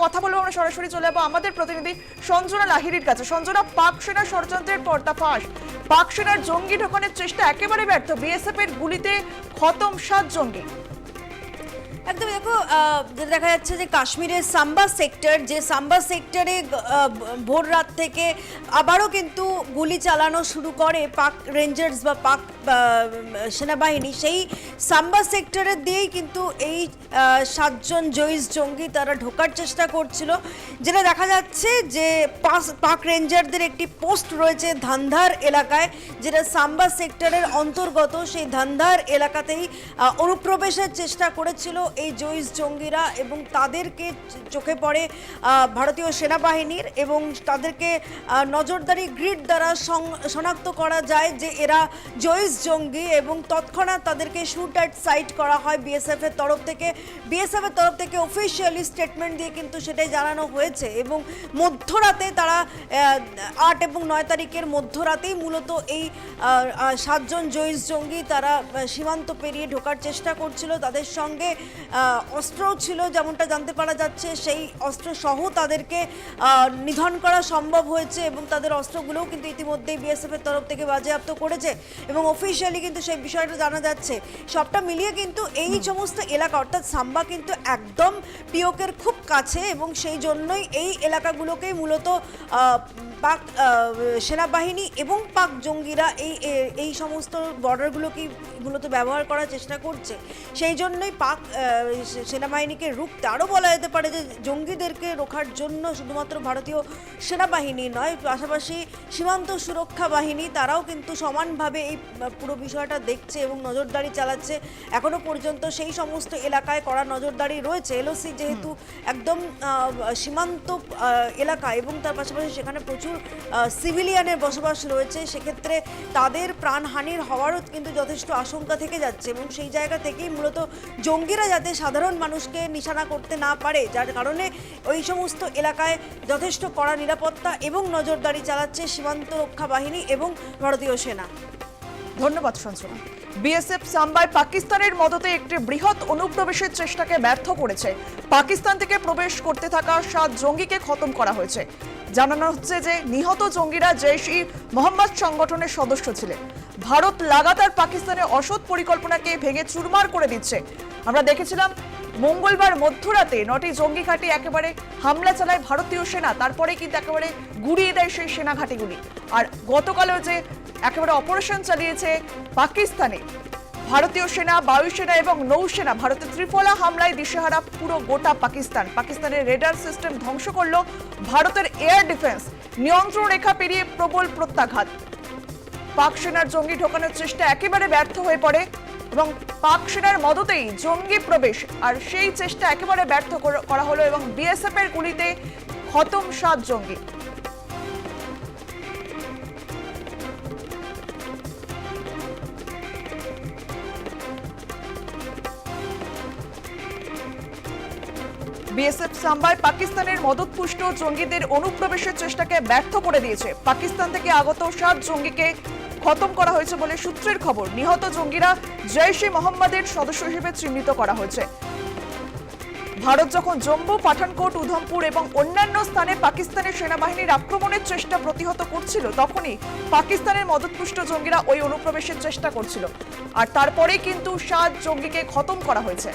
কথা বলবো, আমরা সরাসরি চলে যাবো আমাদের প্রতিনিধি সঞ্জনা লাহিড়ীর কাছে। সঞ্জনা, পাক সেনা ষড়যন্ত্রের পর্দাফাঁস, পাক সেনার জঙ্গি ঢোকানোর চেষ্টা একেবারে ব্যর্থ, বিএসএফ এর গুলিতে খতম 7 জঙ্গি। একদম দেখো, যেটা দেখা যাচ্ছে যে কাশ্মীরের সাম্বা সেক্টর, যে সাম্বা সেক্টরে ভোর রাত থেকে আবারও কিন্তু গুলি চালানো শুরু করে পাক রেঞ্জার্স বা পাক সেনাবাহিনী। সেই সাম্বা সেক্টরের দিয়েই কিন্তু এই 7 জন জইশ জঙ্গি তারা ঢোকার চেষ্টা করছিল। যেটা দেখা যাচ্ছে যে পাক রেঞ্জারদের একটি পোস্ট রয়েছে ধান্ধার এলাকায়, যেটা সাম্বা সেক্টরের অন্তর্গত। সেই ধান্ধার এলাকাতেই অনুপ্রবেশের চেষ্টা করেছিল এই জইশ জঙ্গিরা, এবং তাদেরকে চোখে পড়ে ভারতীয় সেনাবাহিনীর, এবং তাদেরকে নজরদারি গ্রিড দ্বারা শনাক্ত করা যায় যে এরা জইশ জঙ্গি, এবং তৎক্ষণাৎ তাদেরকে শুট অ্যাট সাইট করা হয় বিএসএফ এর তরফ থেকে। বিএসএফ এর তরফ থেকে অফিসিয়ালি স্টেটমেন্ট দিয়ে কিন্তু সেটাই জানানো হয়েছে, এবং মধ্যরাতে তারা 8 এবং 9 তারিখের মধ্যরাতেই মূলত এই 7 জন জইশ জঙ্গি তারা সীমান্ত পেরিয়ে ঢোকার চেষ্টা করছিল। তাদের সঙ্গে অস্ত্রও ছিল, যেমনটা জানতে পারা যাচ্ছে। সেই অস্ত্র সহ তাদেরকে নিধন করা সম্ভব হয়েছে, এবং তাদের অস্ত্রগুলোও কিন্তু ইতিমধ্যেই বিএসএফ এর তরফ থেকে বাজেয়াপ্ত করেছে, এবং অফিসিয়ালি কিন্তু সেই বিষয়টা জানা যাচ্ছে। সবটা মিলিয়ে কিন্তু এই সমস্ত এলাকা, অর্থাৎ সাম্বা কিন্তু একদম পিওকের খুব কাছে, এবং সেই জন্যই এই এলাকাগুলোকেই মূলত পাক সেনাবাহিনী এবং পাক জঙ্গিরা এই সমস্ত বর্ডারগুলোকেই মূলত ব্যবহার করার চেষ্টা করছে। সেই জন্যই পাক সেনাবাহিনীকে রুখতে, আরও বলা যেতে পারে যে জঙ্গিদেরকে রোখার জন্য শুধুমাত্র ভারতীয় সেনাবাহিনী নয়, পাশাপাশি সীমান্ত সুরক্ষা বাহিনী তারাও কিন্তু সমানভাবে এই পুরো বিষয়টা দেখছে এবং নজরদারি চালাচ্ছে। এখনো পর্যন্ত সেই সমস্ত এলাকায় কড়া নজরদারি রয়েছে। এলওসি যেহেতু একদম সীমান্ত এলাকা, এবং তার পাশাপাশি সেখানে প্রচুর সিভিলিয়ানের বসবাস রয়েছে, সেক্ষেত্রে তাদের প্রাণহানির হওয়ারও কিন্তু যথেষ্ট আশঙ্কা থেকে যাচ্ছে, এবং সেই জায়গা থেকেই মূলত জঙ্গিরা যাতে সাধারণ মানুষকে নিশানা করতে না পারে, যার কারণে ওই সমস্ত এলাকায় যথেষ্ট কড়া নিরাপত্তা এবং নজরদারি চালাচ্ছে সীমান্ত রক্ষা বাহিনী এবং ভারতীয় সেনা। ধন্যবাদ সঞ্জনা। বিএসএফ সাম্বায় পাকিস্তানের মদতে একটি বৃহৎ অনুপ্রবেশের চেষ্টাকে ব্যর্থ করেছে। পাকিস্তান থেকে প্রবেশ করতে থাকা 7 জঙ্গিকে খতম করা হয়েছে। জানানো হচ্ছে যে নিহত জঙ্গিরা জৈশ-ই মোহাম্মদ সংগঠনের সদস্য ছিলেন। ভারত লাগাতার পাকিস্তানের অসৎ পরিকল্পনাকে ভেঙে চুরমার করে দিচ্ছে। আমরা দেখেছিলাম মঙ্গলবার মধ্যরাতে 9টি জঙ্গি ঘাঁটি একেবারে হামলা চালায় ভারতীয় সেনা, তারপরে কিন্তু একেবারে গুড়িয়ে দেয় সেই সেনা ঘাঁটিগুলি। আর গতকালও যে একেবারে অপারেশন চালিয়েছে পাকিস্তানে ভারতীয় সেনা, বায়ুসেনা এবং নৌসেনা, ভারতের ত্রিফলা হামলায় দিশেহারা পুরো গোটা পাকিস্তান। পাকিস্তানের রেডার সিস্টেম ধ্বংস করল ভারতের এয়ার ডিফেন্স। নিয়ন্ত্রণ রেখা পেরিয়ে প্রবল প্রত্যাঘাত। পাক সেনার জঙ্গি ঢোকানোর চেষ্টা একেবারে ব্যর্থ হয়ে পড়ে, এবং পাক সেনার মদতেই জঙ্গি প্রবেশ, আর সেই চেষ্টা একেবারে ব্যর্থ করা হলো, এবং বিএসএফ এর গুলিতে খতম 7 জঙ্গি। বিএসএফ সাম্বায় পাকিস্তানের মদতপুষ্ট জঙ্গিদের অনুপ্রবেশের চেষ্টাকে ব্যর্থ করে দিয়েছে। পাকিস্তান থেকে আগত 7 জঙ্গিকে খতম করা হয়েছে বলে সূত্রের খবর। নিহত জঙ্গিরা জৈশ-ই মোহাম্মদের সদস্য হিসেবে চিহ্নিত করা হয়েছে। ভারত যখন জম্মু, পাঠানকোট, উধমপুর এবং অন্যান্য স্থানে পাকিস্তানের সেনাবাহিনীর আক্রমণের চেষ্টা প্রতিহত করছিল, তখনই পাকিস্তানের মদতপুষ্ট জঙ্গিরা ওই অনুপ্রবেশের চেষ্টা করছিল, আর তারপরেই কিন্তু 7 জঙ্গিকে খতম করা হয়েছে।